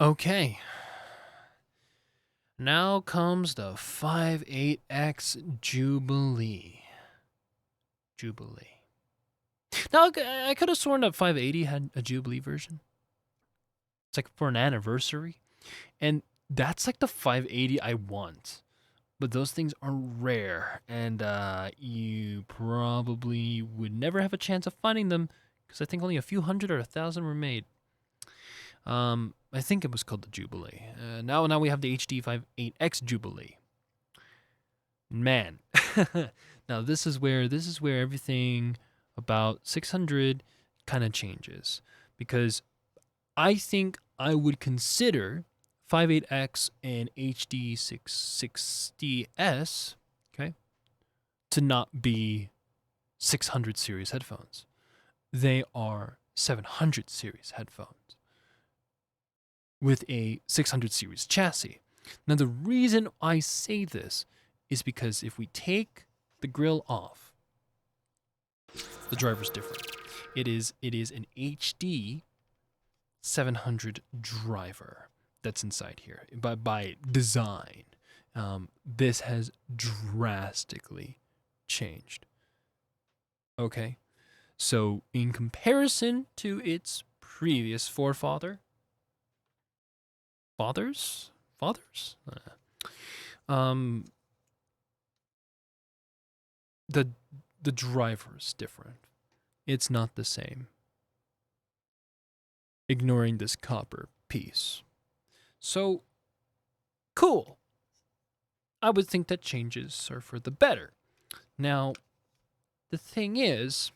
Okay, now comes the 58X Jubilee. Jubilee. Now, I could have sworn that 580 had a Jubilee version. It's like for an anniversary. And that's like the 580 I want. But those things are rare. And you probably would never have a chance of finding them because I think only a few hundred or 1,000 were made. I think it was called the Jubilee. Now we have the HD58X Jubilee. Man, now this is where everything about 600 kind of changes because I think I would consider 58X and HD660S, okay, to not be 600 series headphones. They are 700 series headphones with a 600 series chassis. Now, the reason I say this is because if we take the grill off, the driver's different. It is an HD 700 driver that's inside here. By design, this has drastically changed. Okay, so in comparison to its previous forefather, fathers, um, the driver's different. It's not the same. Ignoring this copper piece. So, cool. I would think that changes are for the better. Now, the thing is,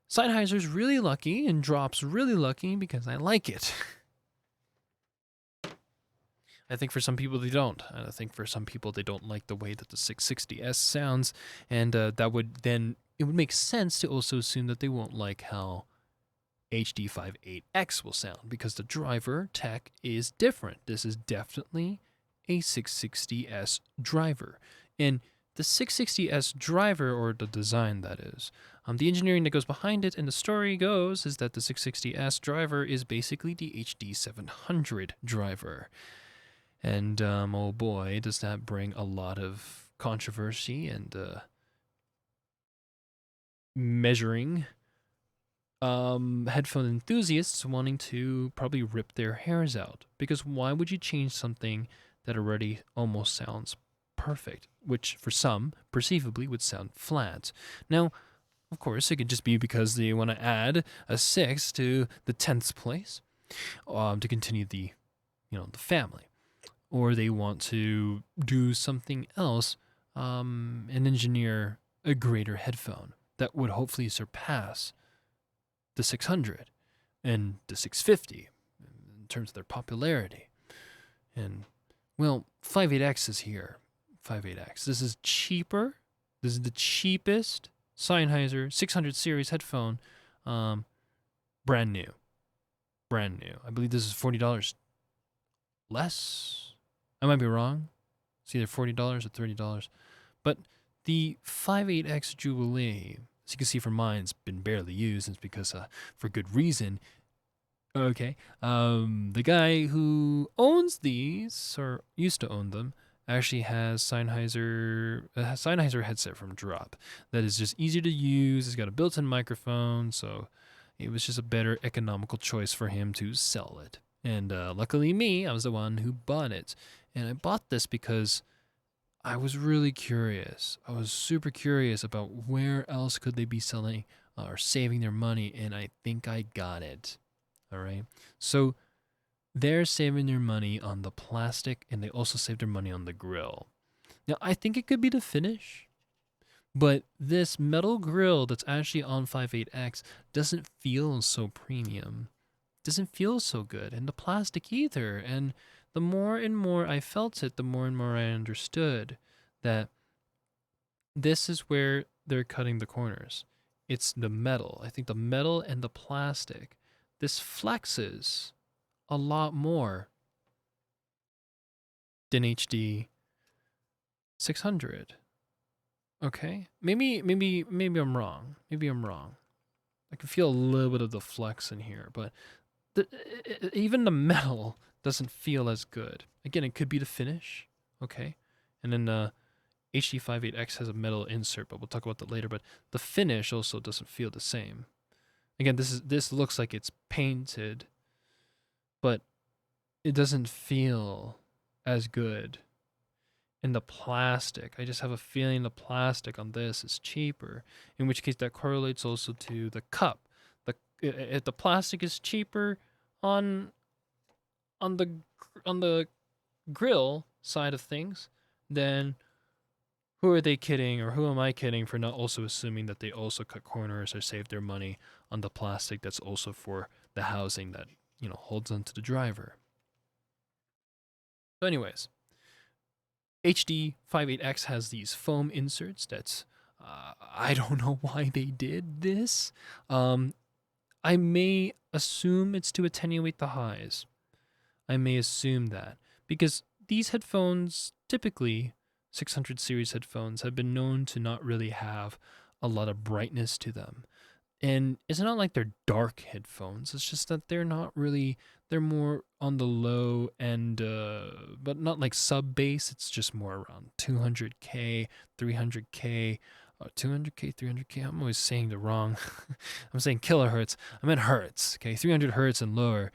Sennheiser's really lucky and Drop's really lucky because I like it. I think for some people they don't. And I think for some people they don't like the way that the 660S sounds. And that would then, it would make sense to also assume that they won't like how HD58X will sound because the driver tech is different. This is definitely a 660S driver. And the 660S driver, or the design that is, the engineering that goes behind it and the story goes is that the 660S driver is basically the HD700 driver. And oh boy, does that bring a lot of controversy and measuring headphone enthusiasts wanting to probably rip their hairs out. Because why would you change something that already almost sounds perfect, which for some, perceivably, would sound flat? Now, of course, it could just be because they want to add a 6 to the 10th place to continue the family. Or they want to do something else and engineer a greater headphone that would hopefully surpass the 600 and the 650 in terms of their popularity. And, well, 58X is here. 58X. This is cheaper. This is the cheapest Sennheiser 600 series headphone. Brand new. Brand new. I believe this is $40 less. I might be wrong. It's either $40 or $30. But the 58X Jubilee, as you can see from mine, it's been barely used. It's because for good reason. Okay. The guy who owns these, or used to own them, actually has Sennheiser headset from Drop that is just easy to use. It's got a built-in microphone, so it was just a better economical choice for him to sell it. And luckily me, I was the one who bought it. And I bought this because I was really curious. I was super curious about where else could they be selling or saving their money, and I think I got it. All right. So they're saving their money on the plastic, and they also save their money on the grill. Now, I think it could be the finish, but this metal grill that's actually on 58X doesn't feel so premium. Doesn't feel so good, and the plastic either. And the more and more I felt it, the more and more I understood that this is where they're cutting the corners. It's the metal. I think the metal and the plastic. This flexes a lot more than HD 600. Okay? Maybe I'm wrong. Maybe I'm wrong. I can feel a little bit of the flex in here, but even the metal doesn't feel as good. Again, it could be the finish, okay? And then HD58X has a metal insert, but we'll talk about that later. But the finish also doesn't feel the same. Again, this looks like it's painted, but it doesn't feel as good. And the plastic, I just have a feeling the plastic on this is cheaper. In which case, that correlates also to the cup. If the plastic is cheaper on the grill side of things, then who are they kidding, or who am I kidding for not also assuming that they also cut corners or save their money on the plastic that's also for the housing that, holds onto the driver. So anyways, HD58X has these foam inserts that's, I don't know why they did this. I may assume it's to attenuate the highs. I may assume that because these headphones, typically 600 series headphones, have been known to not really have a lot of brightness to them. And it's not like they're dark headphones. It's just that they're not really, they're more on the low end, but not like sub bass. It's just more around 200K, 300K, 200K, 300K. I'm always saying the wrong. I'm saying kilohertz. I meant hertz. Okay, 300 hertz and lower.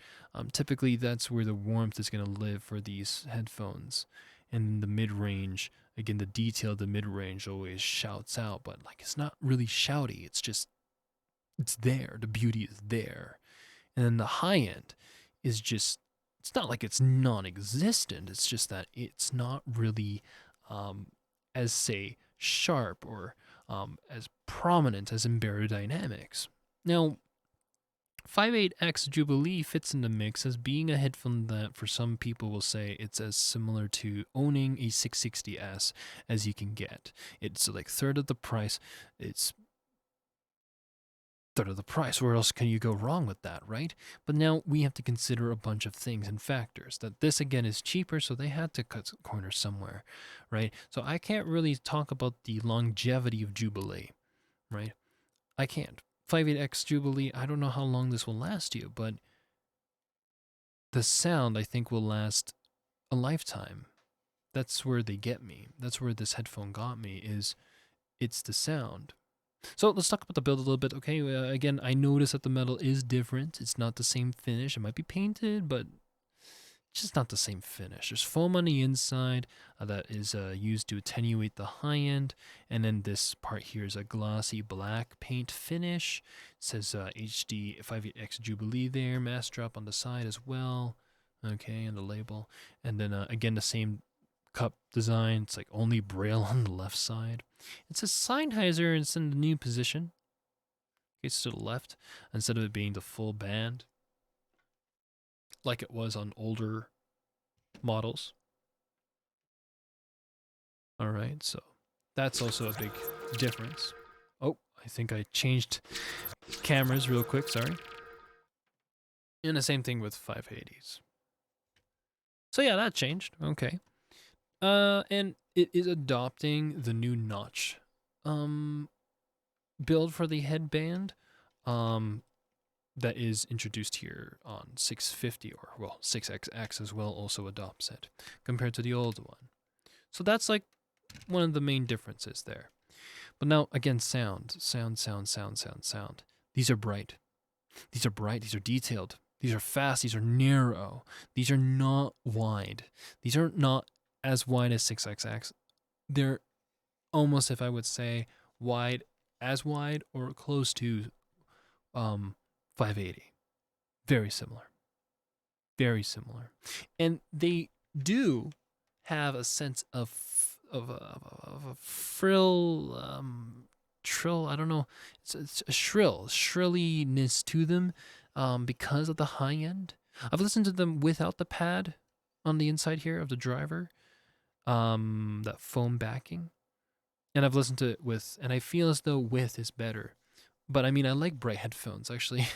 Typically, that's where the warmth is going to live for these headphones. And the mid range, again, the detail of the mid range always shouts out, but like it's not really shouty. It's just, it's there. The beauty is there. And then the high end is just, it's not like it's non-existent. It's just that it's not really as, say, sharp or as prominent as in barodynamics. Now, 58X Jubilee fits in the mix as being a headphone that for some people will say it's as similar to owning a 660S as you can get. It's like third of the price. It's third of the price. Where else can you go wrong with that, right? But now we have to consider a bunch of things and factors. That this again is cheaper, so they had to cut corners somewhere, right? So I can't really talk about the longevity of Jubilee, right? I can't. 58X Jubilee, I don't know how long this will last you, but the sound I think will last a lifetime. That's where they get me. That's where this headphone got me, is it's the sound. So let's talk about the build a little bit. Okay, again, I notice that the metal is different. It's not the same finish. It might be painted, but it's just not the same finish. There's foam on the inside that is used to attenuate the high end, and then this part here is a glossy black paint finish. It says HD58X Jubilee there, mass drop on the side as well. Okay, and the label, and then again the same cup design. It's like only braille on the left side. It says Sennheiser, it's in the new position. It's to the left instead of it being the full band like it was on older models. All right, so that's also a big difference. Oh, I think I changed cameras real quick, sorry. And the same thing with 580s. So yeah, that changed. Okay. And it is adopting the new notch build for the headband that is introduced here on 650, or well, 6XX as well also adopts it compared to the old one. So that's like one of the main differences there. But now again, sound. These are bright. These are detailed. These are fast. These are narrow. These are not wide. These are not as wide as 6XX. They're almost, if I would say, wide, as wide or close to 580. Very similar. Very similar. And they do have a sense of a frill, trill, I don't know. It's a shrilliness to them because of the high end. I've listened to them without the pad on the inside here of the driver, that foam backing. And I've listened to it with, and I feel as though with is better. But I mean, I like bright headphones, actually.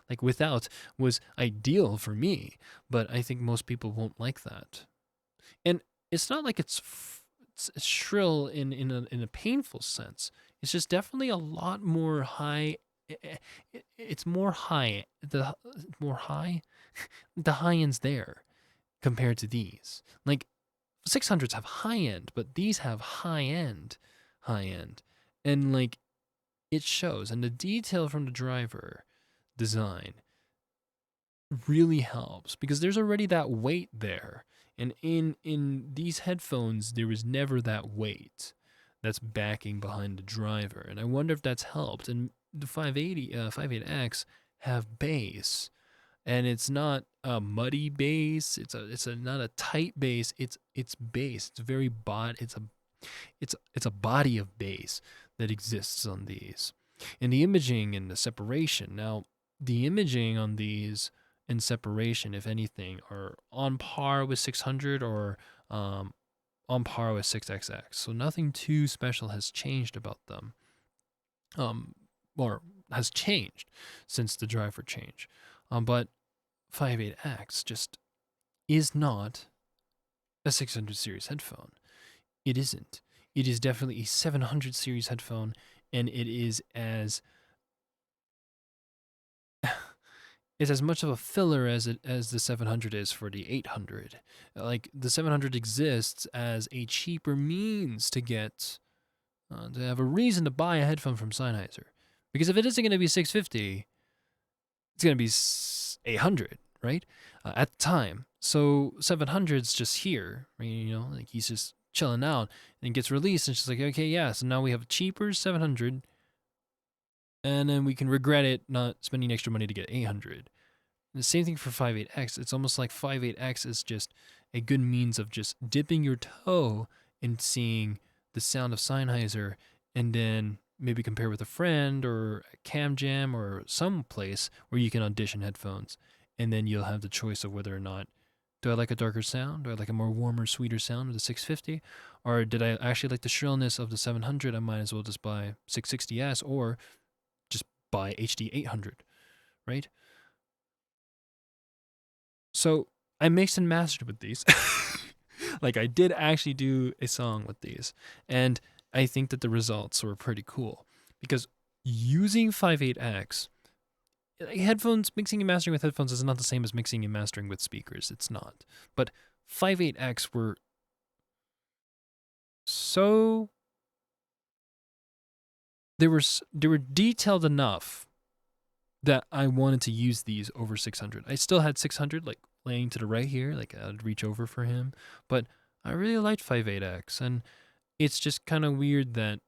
Like without was ideal for me, but I think most people won't like that. And it's not like it's shrill in a painful sense. It's just definitely a lot more high. It's more high. More high. the high end's there compared to these. Like 600s have high end, but these have high end, and like it shows. And the detail from the driver design really helps because there's already that weight there. And in these headphones, there was never that weight that's backing behind the driver. And I wonder if that's helped. And the 58X have bass, and it's not a muddy bass. It's not a tight bass. It's bass. It's very it's a body of bass that exists on these. And the imaging and the separation. Now, the imaging on these and separation, if anything, are on par with 600 or on par with 6XX. So nothing too special has changed about them, or has changed since the driver change. But 58X just is not a 600 series headphone. It isn't. It is definitely a 700 series headphone, and it is as it's as much of a filler as the 700 is for the 800. Like the 700 exists as a cheaper means to get to have a reason to buy a headphone from Sennheiser, because if it isn't going to be 650, it's going to be 800, right? At the time. So 700's just here, right? You know, like he's just chilling out and gets released, and it's just like, okay, yeah, so now we have a cheaper 700, and then we can regret it not spending extra money to get 800. And the same thing for 58X. It's almost like 58X is just a good means of just dipping your toe and seeing the sound of Sennheiser, and then maybe compare with a friend or a Cam Jam or some place where you can audition headphones, and then you'll have the choice of whether or not, do I like a darker sound? Do I like a more warmer, sweeter sound of the 650? Or did I actually like the shrillness of the 700? I might as well just buy 660S or just buy HD800, right? So I mixed and mastered with these. Like I did actually do a song with these, and I think that the results were pretty cool because using 58X, headphones, mixing and mastering with headphones is not the same as mixing and mastering with speakers. It's not. But 58X were so they were detailed enough that I wanted to use these over 600. I still had 600 like laying to the right here, like I'd reach over for him, but I really liked 58X, and it's just kind of weird that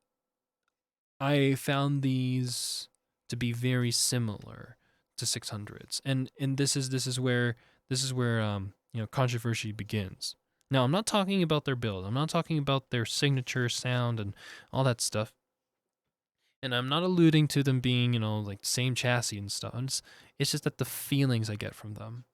I found these to be very similar to 600s, and this is where you know, controversy begins. Now, I'm not talking about their build. I'm not talking about their signature sound and all that stuff. And I'm not alluding to them being, you know, like same chassis and stuff. It's just that the feelings I get from them.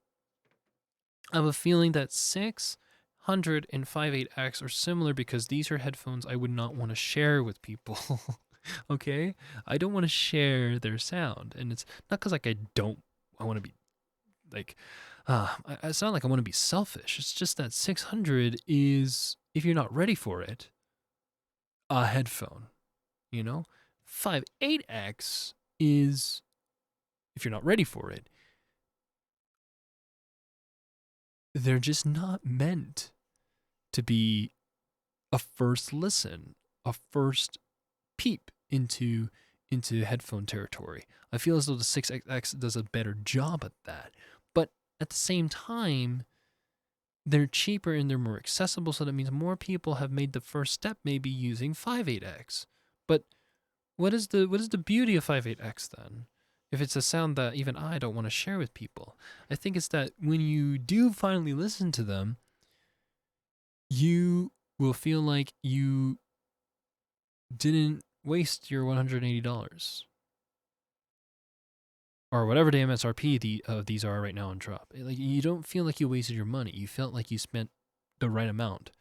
I have a feeling that 600 and 58X are similar because these are headphones I would not want to share with people. Okay? I don't want to share their sound. And it's not because like I want to be like, it's not like I want to be selfish. It's just that 600 is, if you're not ready for it, a headphone, you know? 58X is, if you're not ready for it, they're just not meant to be a first listen, a first peep into headphone territory. I feel as though the 6X does a better job at that. But at the same time, they're cheaper and they're more accessible, so that means more people have made the first step maybe using 58X. But what is the beauty of 58X then? If it's a sound that even I don't want to share with people, I think it's that when you do finally listen to them, you will feel like you didn't waste your $180 or whatever the MSRP of these are right now on Drop. Like, you don't feel like you wasted your money. You felt like you spent the right amount.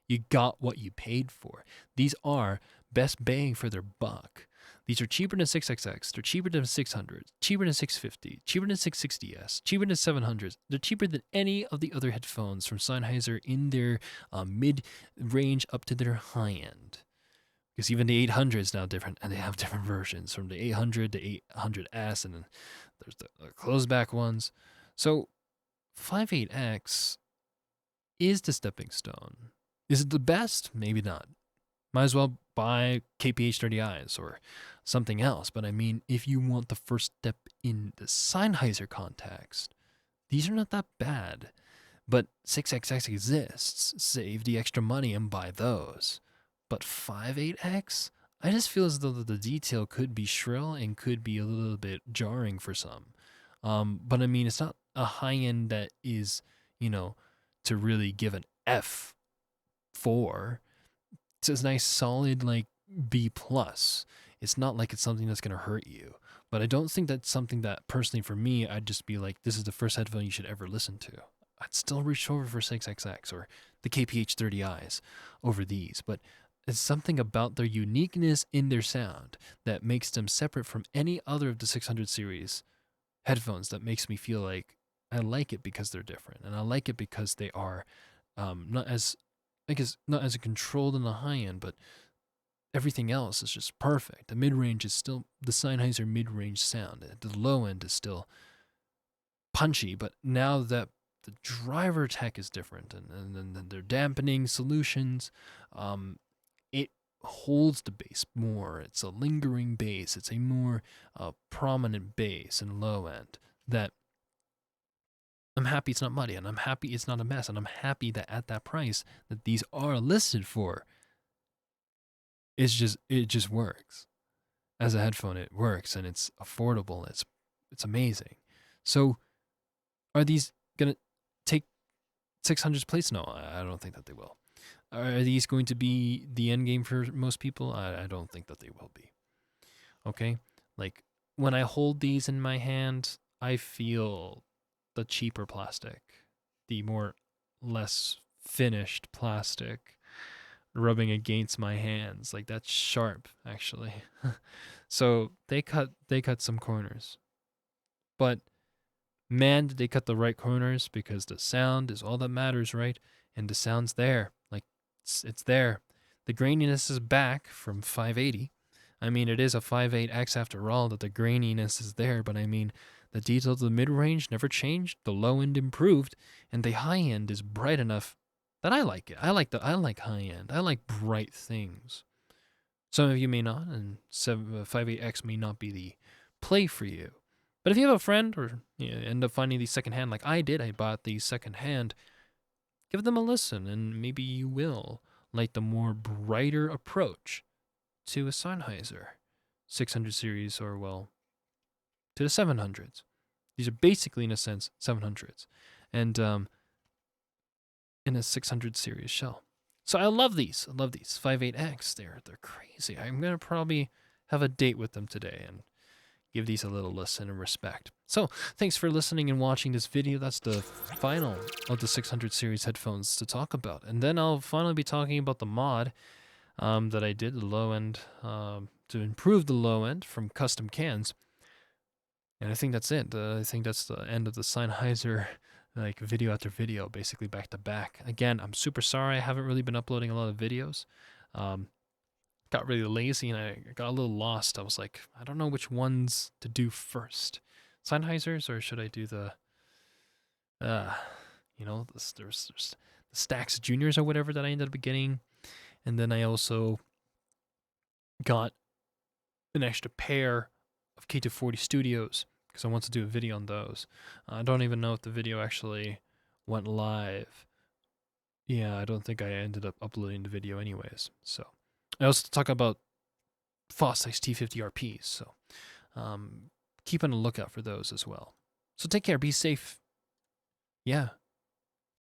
You got what you paid for. These are best bang for their buck. These are cheaper than 6XX. They're cheaper than 600, cheaper than 650, cheaper than 660S, cheaper than 700s. They're cheaper than any of the other headphones from Sennheiser in their mid-range up to their high-end. Because even the 800 is now different, and they have different versions from the 800 to 800S, and then there's the closed-back ones. So 58X is the stepping stone. Is it the best? Maybe not. Might as well buy KPH30Is or something else. But I mean, if you want the first step in the Sennheiser context, these are not that bad. But 6XX exists. Save the extra money and buy those. But 58X, I just feel as though the detail could be shrill and could be a little bit jarring for some. But I mean, it's not a high end that is, to really give an F for. It's a nice solid like B plus. It's not like it's something that's gonna hurt you. But I don't think that's something that personally for me, I'd just be like, this is the first headphone you should ever listen to. I'd still reach over for 6XX or the KPH30Is over these. But it's something about their uniqueness in their sound that makes them separate from any other of the 600 series headphones that makes me feel like I like it because they're different. And I like it because they are not as controlled in the high end, but everything else is just perfect. The mid-range is still the Sennheiser mid-range sound. The low end is still punchy, but now that the driver tech is different and their dampening solutions, it holds the bass more. It's a lingering bass. It's a more prominent bass and low end that I'm happy it's not muddy, and I'm happy it's not a mess, and I'm happy that at that price that these are listed for, it just works. As a headphone, it works, and it's affordable. It's amazing. So, are these gonna take 600's place? No, I don't think that they will. Are these going to be the end game for most people? I don't think that they will be. Okay, like when I hold these in my hand, I feel the cheaper plastic, the less finished plastic rubbing against my hands. Like that's sharp, actually. So they cut some corners. But man, did they cut the right corners, because the sound is all that matters, right? And the sound's there. Like it's there. The graininess is back from 580. I mean, it is a 58X after all, that the graininess is there, but I mean, the detail of the mid-range never changed, the low end improved, and the high end is bright enough that I like it. I like high end. I like bright things. Some of you may not, and 58X may not be the play for you. But if you have a friend, or end up finding these secondhand like I did, I bought these secondhand, give them a listen, and maybe you will like the more brighter approach to a Sennheiser 600 series, or to the 700s. These are basically, in a sense, 700s, and in a 600 series shell. So I love these. 58X. They're crazy. I'm gonna probably have a date with them today and give these a little listen and respect. So thanks for listening and watching this video. That's the final of the 600 series headphones to talk about, and then I'll finally be talking about the mod that I did, the low end, to improve the low end from custom cans. And I think that's it. I think that's the end of the Sennheiser, like video after video, basically back to back. Again, I'm super sorry I haven't really been uploading a lot of videos. Got really lazy and I got a little lost. I was like, I don't know which ones to do first. Sennheisers, or should I do the, there's the Stax Juniors or whatever that I ended up getting. And then I also got an extra pair of K240 Studios because I want to do a video on those. I don't even know if the video actually went live. Yeah, I don't think I ended up uploading the video anyways. So I also talk about Fossize T50 RPs. So keep on the lookout for those as well. So take care. Be safe. Yeah.